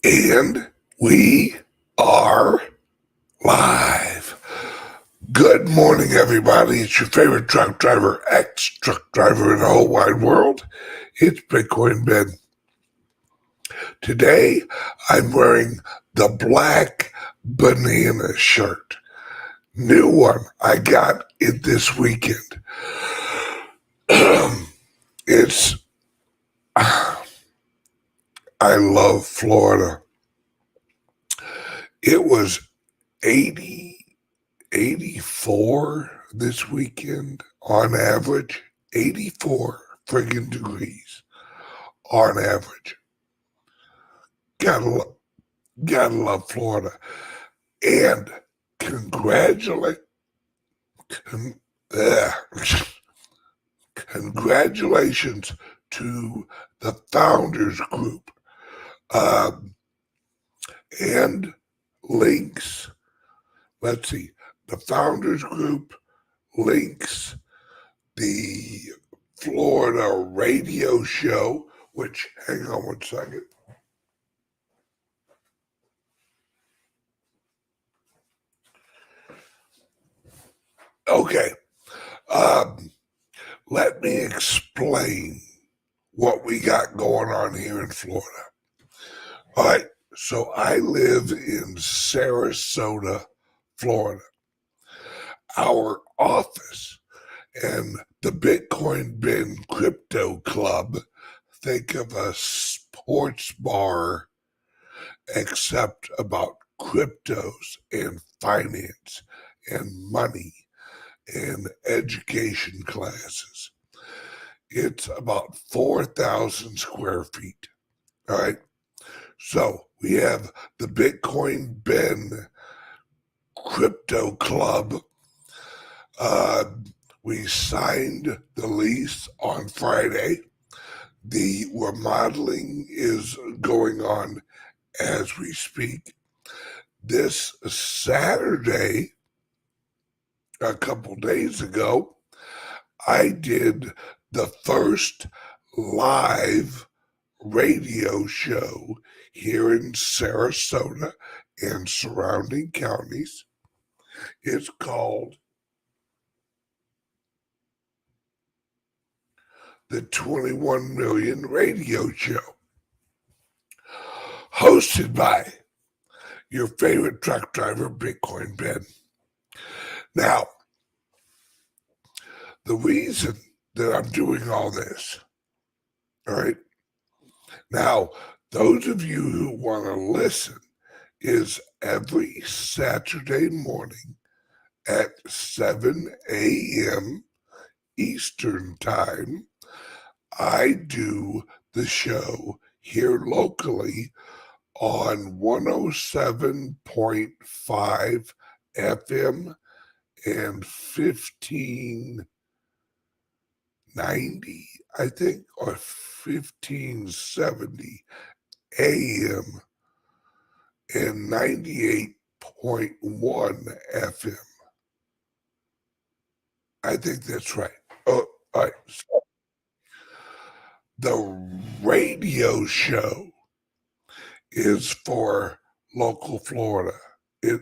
And we are live. Good morning, everybody. It's your favorite truck driver, ex-truck driver in the whole wide world. It's Bitcoin Ben. Today, I'm wearing the black banana shirt. New one. I got it this weekend. I love Florida. It was 84 this weekend on average. 84 friggin' degrees on average. Gotta love Florida. And congratulations to the Founders Group. And links. Let's see. The Founders Group links the Florida radio show, which, hang on one second. Okay. Let me explain what we got going on here in Florida. All right. So I live in Sarasota, Florida. Our office and the Bitcoin Ben Crypto Club, think of a sports bar except about cryptos and finance and money and education classes. It's about 4,000 square feet. All right. So we have the Bitcoin Ben Crypto Club. We signed the lease on Friday. The remodeling is going on as we speak. This Saturday, a couple days ago, I did the first live radio show here in Sarasota and surrounding counties. It's called the 21 Million Radio Show, hosted by your favorite truck driver, Bitcoin Ben. Now, the reason that I'm doing all this, all right, now, those of you who want to listen, is every Saturday morning at 7 a.m. Eastern Time. I do the show here locally on 107.5 FM and 1590, I think, or 1570 AM and 98.1 FM. I think that's right. Oh, all right. So the radio show is for local Florida. It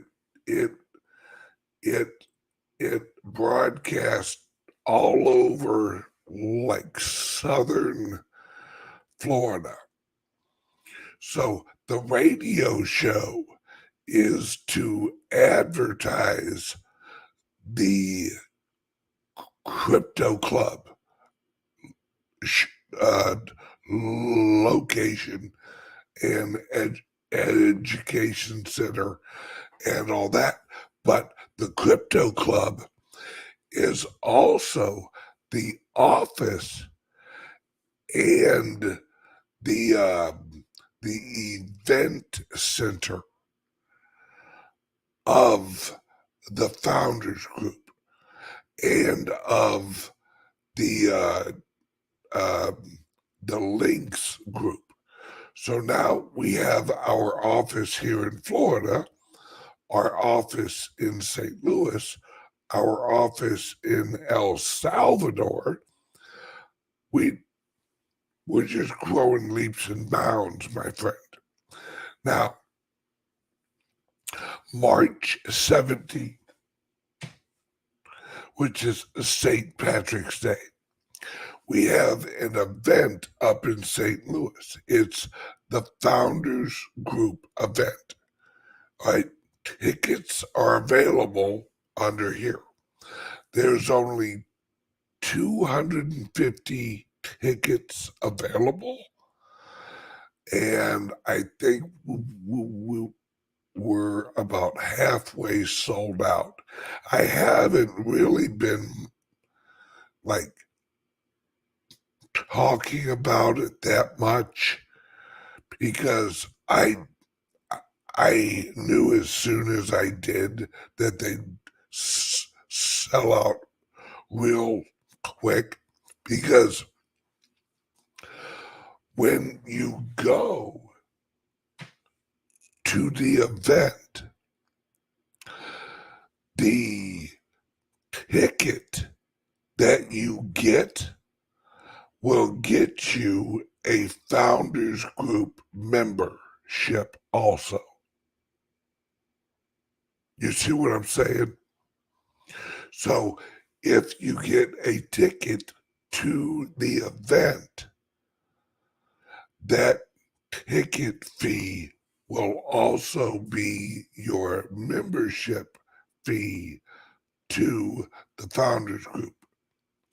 broadcasts all over like southern Florida. So the radio show is to advertise the crypto club location and education center and all that. But the crypto club is also the office and the event center of the Founders Group and of the Links Group. So now we have our office here in Florida, our office in St. Louis, our office in El Salvador. We're just growing leaps and bounds, my friend. Now, March 17th, which is St. Patrick's Day, we have an event up in St. Louis. It's the Founders Group event. Right? Tickets are available under here. There's only 250 tickets available, and I think we're about halfway sold out. I haven't really been like talking about it that much because I knew as soon as I did that they'd sell out real quick, because when you go to the event, the ticket that you get will get you a Founders Group membership also. You see what I'm saying? So if you get a ticket to the event, that ticket fee will also be your membership fee to the Founders Group.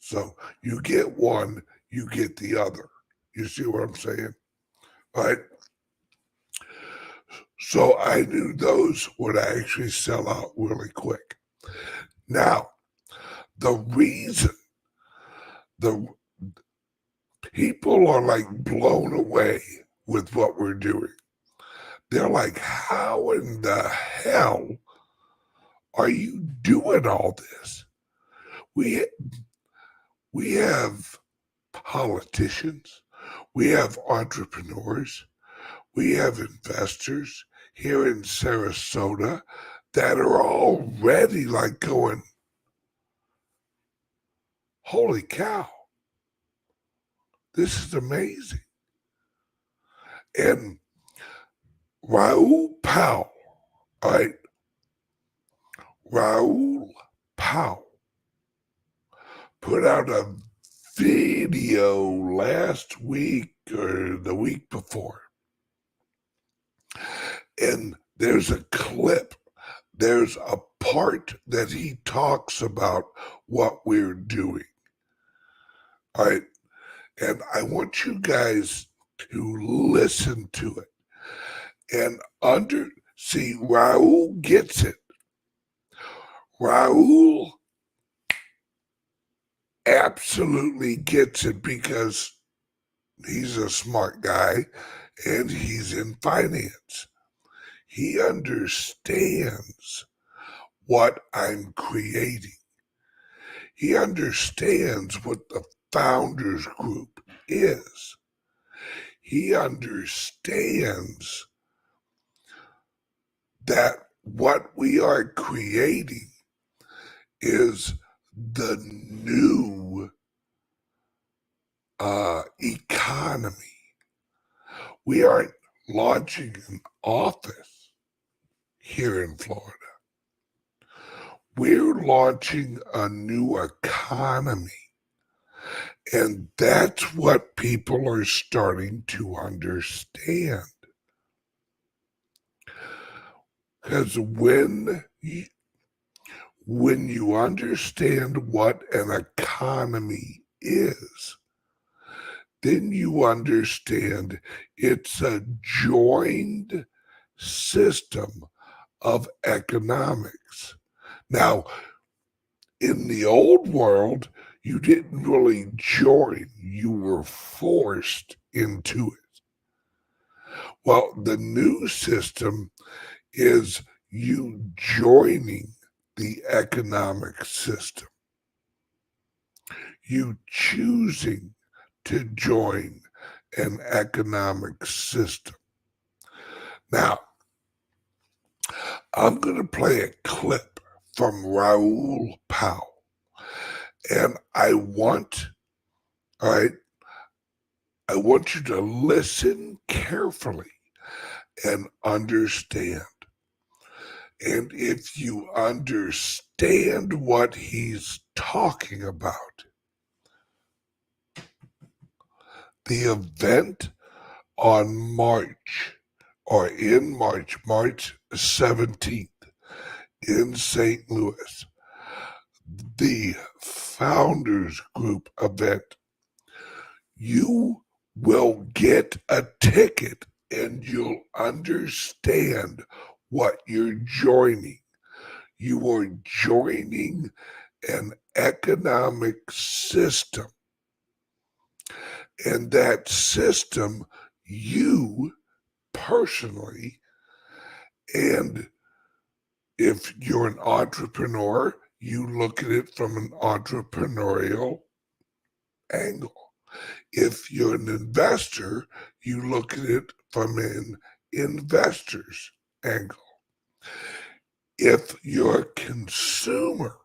So you get one, you get the other. You see what I'm saying? Right? So I knew those would actually sell out really quick. Now, the reason the people are like blown away with what we're doing. They're like, how in the hell are you doing all this? We have politicians, we have entrepreneurs, we have investors here in Sarasota that are already like going, holy cow, this is amazing. And Raoul Pal, right? Raoul Pal put out a video last week or the week before. And there's a clip, there's a part that he talks about what we're doing. All right. And I want you guys to listen to it and see, Raoul gets it. Raoul absolutely gets it because he's a smart guy and he's in finance. He understands what I'm creating. He understands what the Founders Group is. He understands that what we are creating is the new economy. We aren't launching an office here in Florida. We're launching a new economy. And that's what people are starting to understand. Because when you understand what an economy is, then you understand it's a joined system of economics. Now, in the old world, you didn't really join, you were forced into it. Well, the new system is you joining the economic system. You choosing to join an economic system. Now, I'm going to play a clip from Raoul Pal. And I want you to listen carefully and understand. And if you understand what he's talking about, the event on March 17th in St. Louis, the Founders Group event, you will get a ticket and you'll understand what you're joining. You are joining an economic system. And that system, you personally, and if you're an entrepreneur, you look at it from an entrepreneurial angle. If you're an investor, you look at it from an investor's angle. If you're a consumer,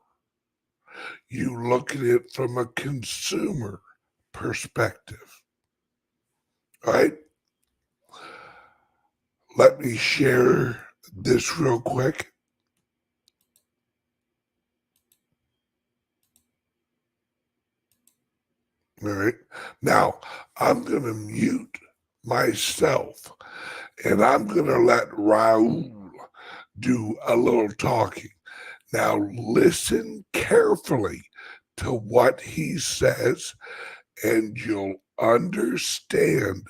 you look at it from a consumer perspective. All right? Let me share this real quick. All right. Now, I'm going to mute myself and I'm going to let Raul do a little talking. Now, listen carefully to what he says and you'll understand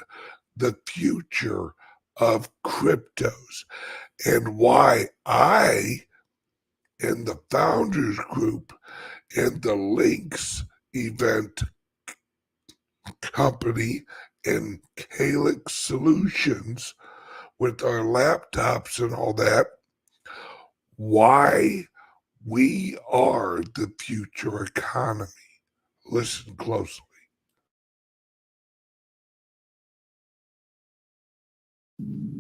the future of cryptos and why I and the Founders Group and the LINX event company and CALIX solutions with our laptops and all that, why we are the future economy. Listen closely.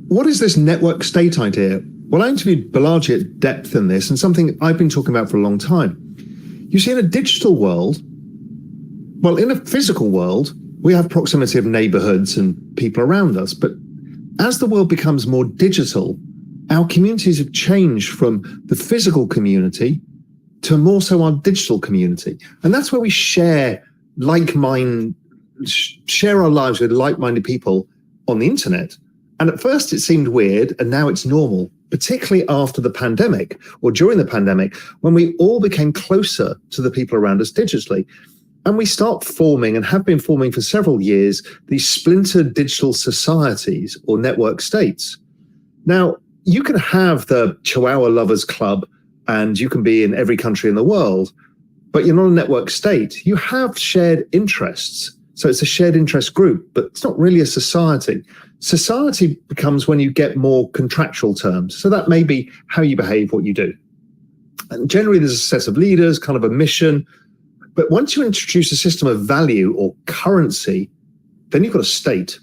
What is this network state idea? Well, I interviewed Balaji at depth in this, and something I've been talking about for a long time. You see, in a digital world, well, in a physical world, we have proximity of neighborhoods and people around us. But as the world becomes more digital, our communities have changed from the physical community to more so our digital community. And that's where we share our lives with like-minded people on the internet. And at first it seemed weird, and now it's normal, particularly after the pandemic or during the pandemic, when we all became closer to the people around us digitally. And we start forming, and have been forming for several years, these splintered digital societies or network states. Now, you can have the Chihuahua Lovers Club and you can be in every country in the world, but you're not a network state. You have shared interests. So it's a shared interest group, but it's not really a society. Society becomes when you get more contractual terms. So that may be how you behave, what you do. And generally there's a set of leaders, kind of a mission. But once you introduce a system of value or currency, then you've got a state.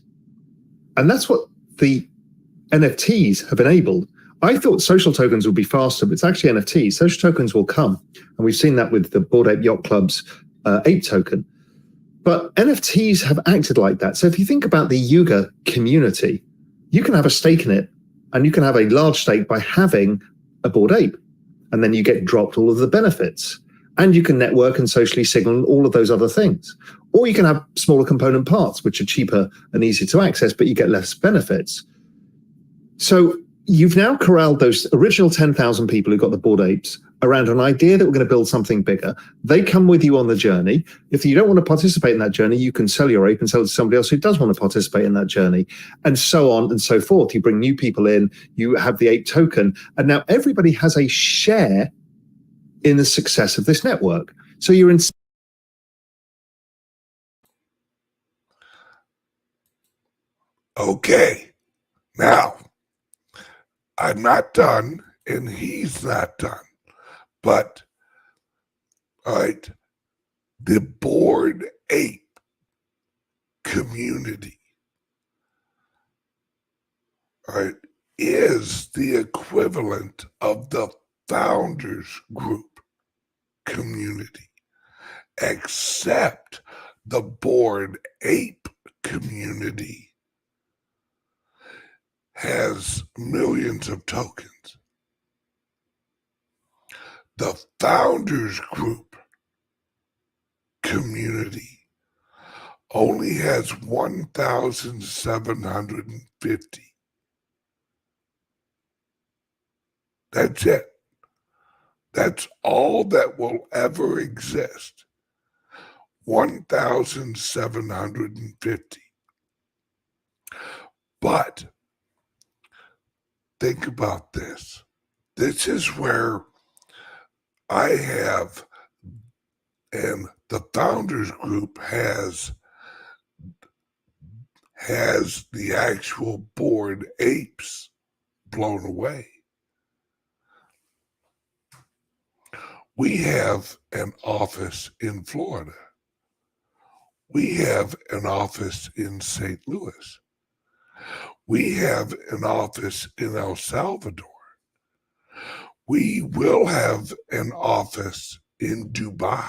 And that's what the NFTs have enabled. I thought social tokens would be faster, but it's actually NFTs. Social tokens will come. And we've seen that with the Bored Ape Yacht Club's ape token. But NFTs have acted like that. So if you think about the Yuga community, you can have a stake in it, and you can have a large stake by having a Bored Ape. And then you get dropped all of the benefits. And you can network and socially signal all of those other things. Or you can have smaller component parts, which are cheaper and easier to access, but you get less benefits. So you've now corralled those original 10,000 people who got the Bored Apes around an idea that we're going to build something bigger. They come with you on the journey. If you don't want to participate in that journey, you can sell your ape and sell it to somebody else who does want to participate in that journey, and so on and so forth. You bring new people in, you have the ape token, and now everybody has a share in the success of this network. So you're in. Okay, now I'm not done and he's not done, but all right, the Bored Ape community, all right, is the equivalent of the Founders Group community, except the Bored Ape community has millions of tokens. The Founders Group community only has 1,750. That's it. That's all that will ever exist. 1,750. But think about this. This is where I have, and the Founders Group has the actual Bored Apes blown away. We have an office in Florida. We have an office in St. Louis. We have an office in El Salvador. We will have an office in Dubai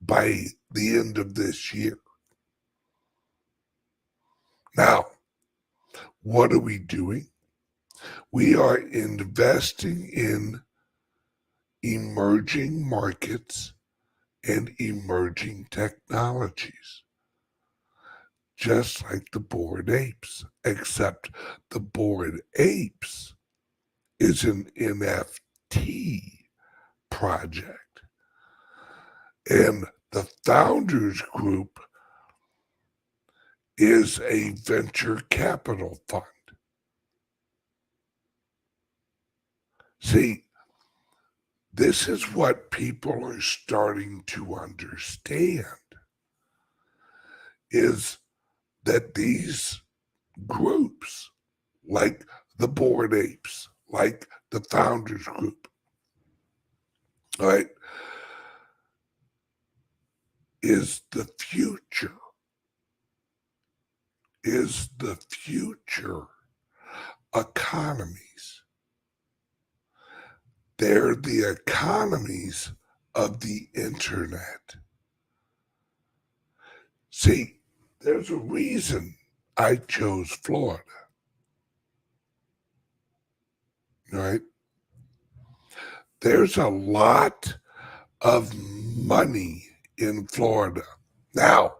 by the end of this year. Now, what are we doing? We are investing in emerging markets and emerging technologies, just like the Bored Apes, except the Bored Apes is an NFT project. And the Founders Group is a venture capital fund. See, this is what people are starting to understand, is that these groups, like the Bored Apes, like the Founders Group, right, is the future economies. They're the economies of the internet. See, there's a reason I chose Florida, right? There's a lot of money in Florida. Now,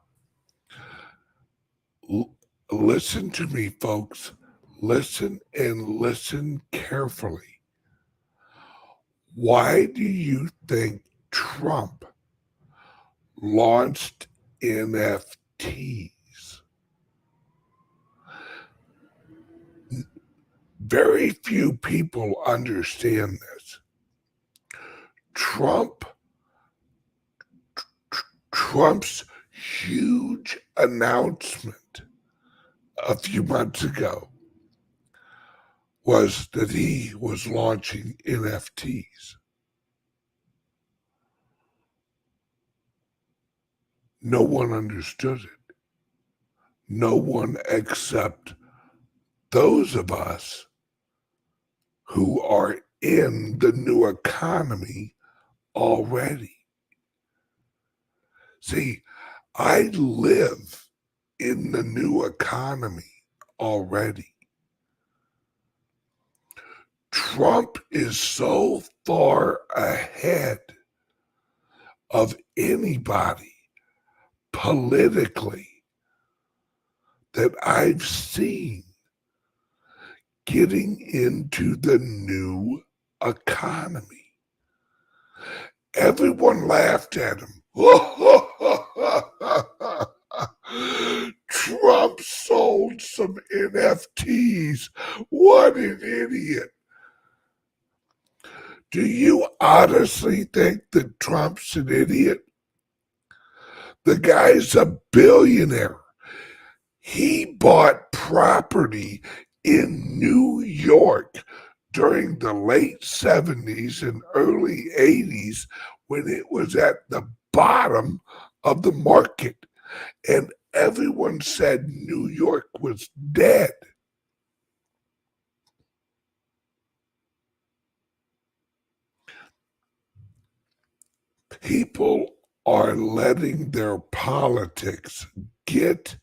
listen to me, folks. Listen and listen carefully. Why do you think Trump launched NFTs? Very few people understand this. Trump's huge announcement a few months ago was that he was launching NFTs. No one understood it. No one except those of us who are in the new economy already. See, I live in the new economy already. Trump is so far ahead of anybody politically that I've seen getting into the new economy. Everyone laughed at him. Trump sold some NFTs. What an idiot. Do you honestly think that Trump's an idiot? The guy's a billionaire. He bought property in New York during the late 70s and early 80s when it was at the bottom of the market. And everyone said New York was dead. People are letting their politics get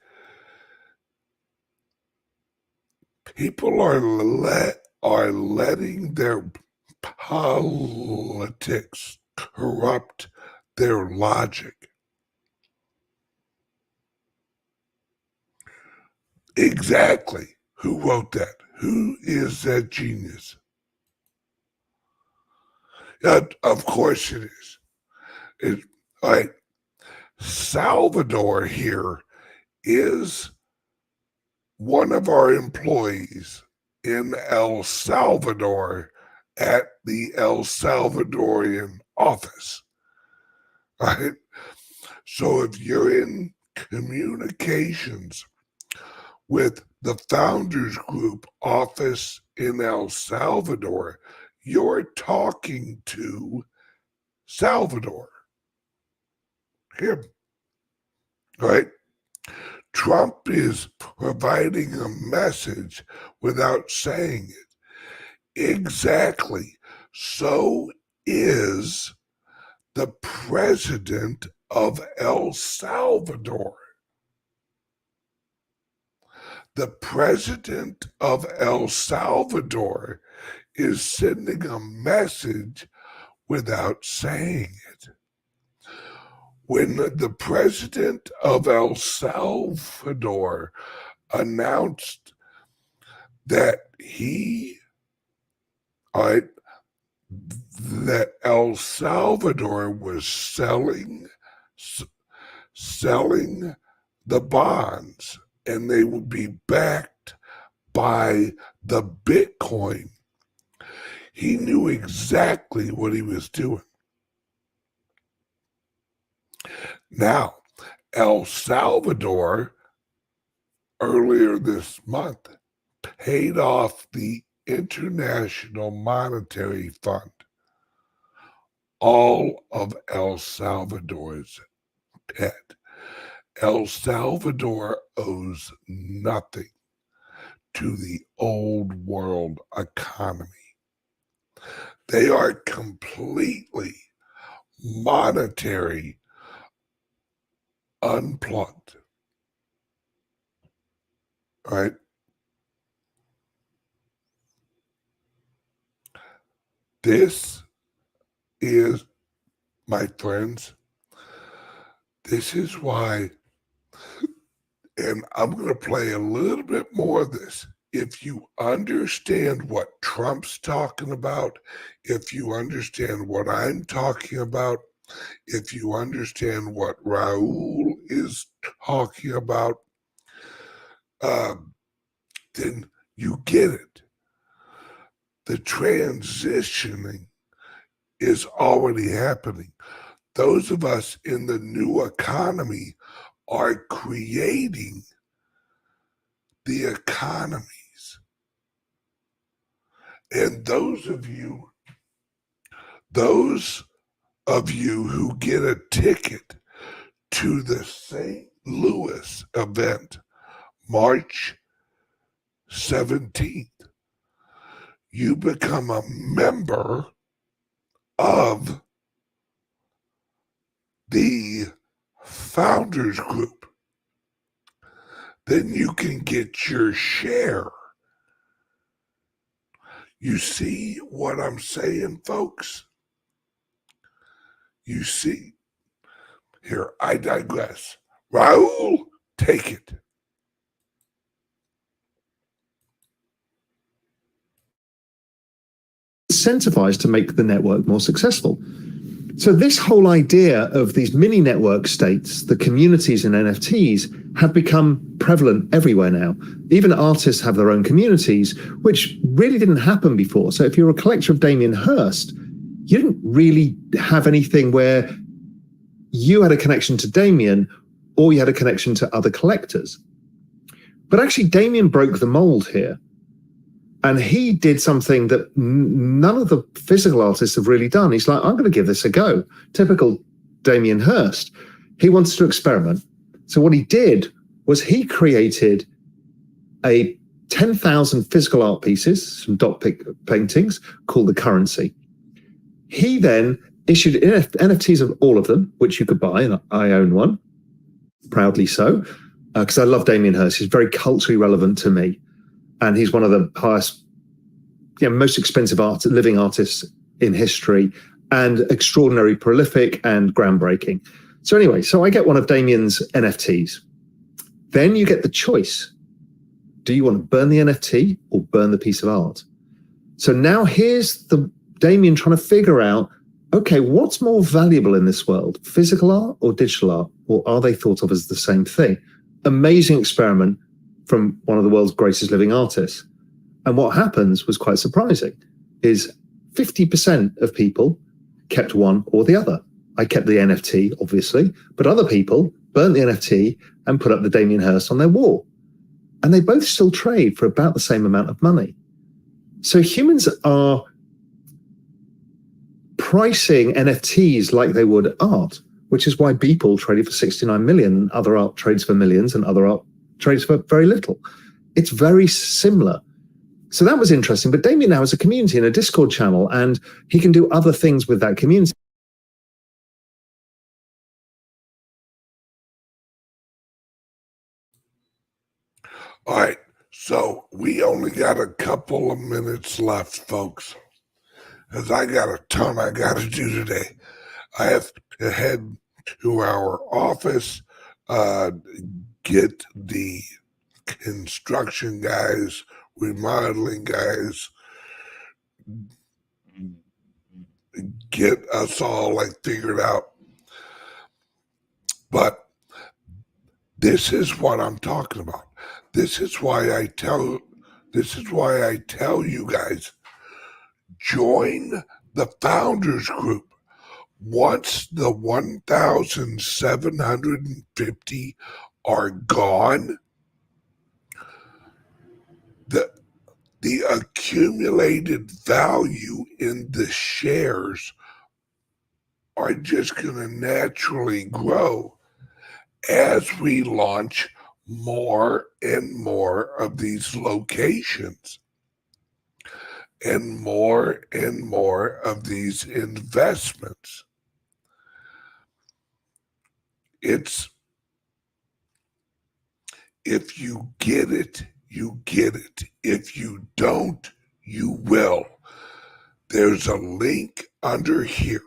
People are letting their politics corrupt their logic. Exactly. Who wrote that? Who is that genius? Of course it is. Like Salvador here is one of our employees in El Salvador at the El Salvadorian office, right? So if you're in communications with the Founders Group office in El Salvador, you're talking to Salvador, him, right? Trump is providing a message without saying it. Exactly. So is the president of El Salvador. The president of El Salvador is sending a message without saying it. When the president of El Salvador announced that that El Salvador was selling the bonds and they would be backed by the Bitcoin, he knew exactly what he was doing. Now, El Salvador, earlier this month, paid off the International Monetary Fund all of El Salvador's debt. El Salvador owes nothing to the old world economy. They are completely monetary unplugged. Right? This is, my friends, this is why, and I'm going to play a little bit more of this. If you understand what Trump's talking about, if you understand what I'm talking about, if you understand what Raul is talking about, then you get it. The transitioning is already happening. Those of us in the new economy are creating the economies. And those of you who get a ticket to the St. Louis event, March 17th, you become a member of the Founders Group. Then you can get your share. You see what I'm saying, folks? You see? Here, I digress. Raul, take it. Incentivized to make the network more successful. So this whole idea of these mini network states, the communities in NFTs, have become prevalent everywhere now. Even artists have their own communities, which really didn't happen before. So if you're a collector of Damien Hirst, you didn't really have anything where you had a connection to Damien or you had a connection to other collectors. But actually, Damien broke the mold here. And he did something that none of the physical artists have really done. He's like, I'm going to give this a go. Typical Damien Hirst. He wants to experiment. So what he did was he created a 10,000 physical art pieces, some dot paintings called the Currency. He then issued NFTs of all of them, which you could buy, and I own one, proudly so, because I love Damien Hirst. He's very culturally relevant to me. and he's one of the highest, most expensive living artists in history, and extraordinarily prolific and groundbreaking. So anyway, I get one of Damien's NFTs. Then you get the choice. Do you want to burn the NFT or burn the piece of art? So now here's Damien trying to figure out, okay, what's more valuable in this world, physical art or digital art? Or are they thought of as the same thing? Amazing experiment from one of the world's greatest living artists. And what happens was quite surprising, is 50% of people kept one or the other. I kept the NFT, obviously, but other people burnt the NFT and put up the Damien Hirst on their wall. And they both still trade for about the same amount of money. So humans are pricing NFTs like they would art, which is why Beeple traded for 69 million, other art trades for millions, and other art trades for very little. It's very similar. So that was interesting. But Damien now has a community and a Discord channel, and he can do other things with that community. All right, so we only got a couple of minutes left, folks, as I got a ton I got to do today. I have to head to our office, get the construction guys, remodeling guys, get us all figured out. But this is what I'm talking about. This is why I tell you guys, join the founders group. Once the 1,750 are gone, the accumulated value in the shares are just going to naturally grow as we launch more and more of these locations and more of these investments. It's, if you get it, you get it. If you don't, you will. There's a link under here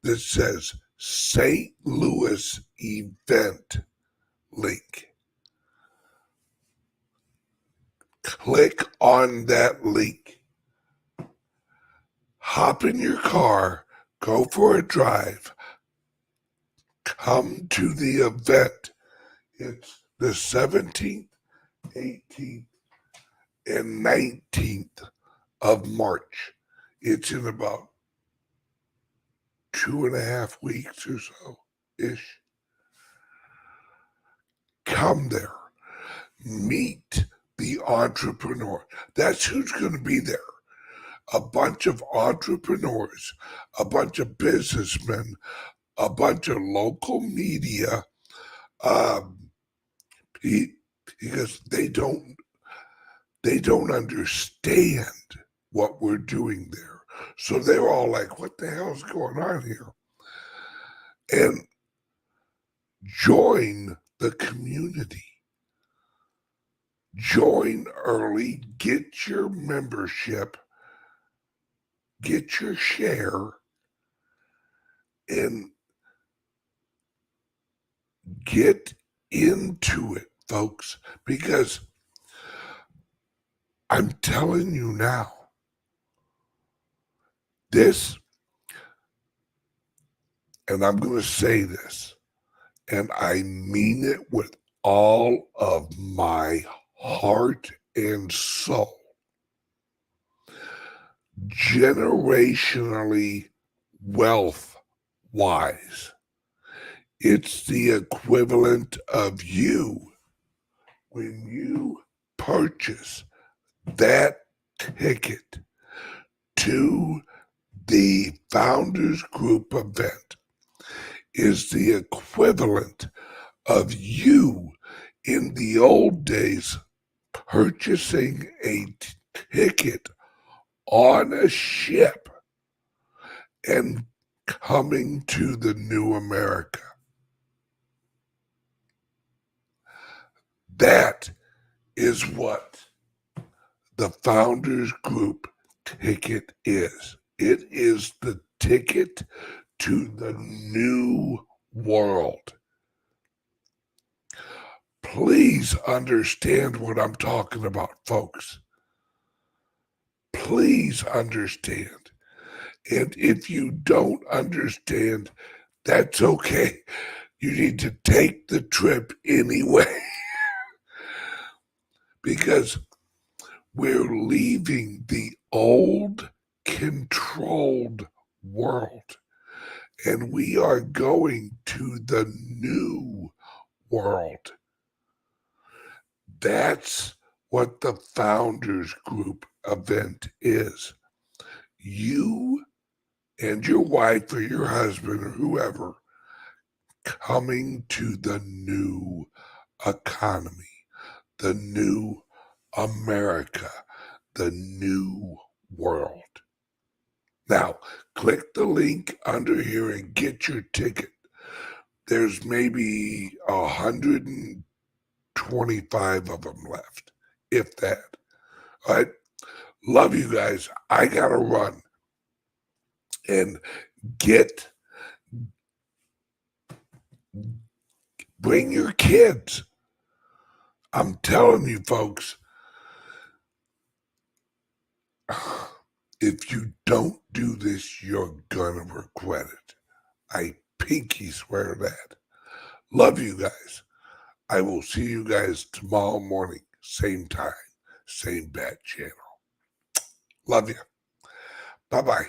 that says St. Louis event link. Click on that link. Hop in your car, go for a drive, come to the event. It's the 17th, 18th, and 19th of March. It's in about 2.5 weeks or so-ish. Come there. Meet the entrepreneur. That's who's going to be there. A bunch of entrepreneurs, a bunch of businessmen, a bunch of local media, because they don't understand what we're doing there. So they're all like, what the hell is going on here? And join the community. Join early, get your membership, get your share, and get into it, folks, because I'm telling you now, this, and I'm going to say this, and I mean it with all of my heart and soul. Generationally, wealth-wise, it's the equivalent of you when you purchase that ticket to the Founders Group event is the equivalent of you in the old days purchasing a ticket on a ship and coming to the new America. That is what the Founders Group ticket is. It is the ticket to the new world. Please understand what I'm talking about, folks. Please understand. And if you don't understand, that's okay. You need to take the trip anyway. Because we're leaving the old controlled world and we are going to the new world. That's what the Founders Group event is. You and your wife or your husband or whoever coming to the new economy, the new America, the new world. Now, click the link under here and get your ticket. There's maybe 125 of them left, if that. All right. Love you guys. I got to run and bring your kids. I'm telling you, folks, if you don't do this, you're gonna regret it. I pinky swear that. Love you guys. I will see you guys tomorrow morning, same time, same bad channel. Love you. Bye-bye.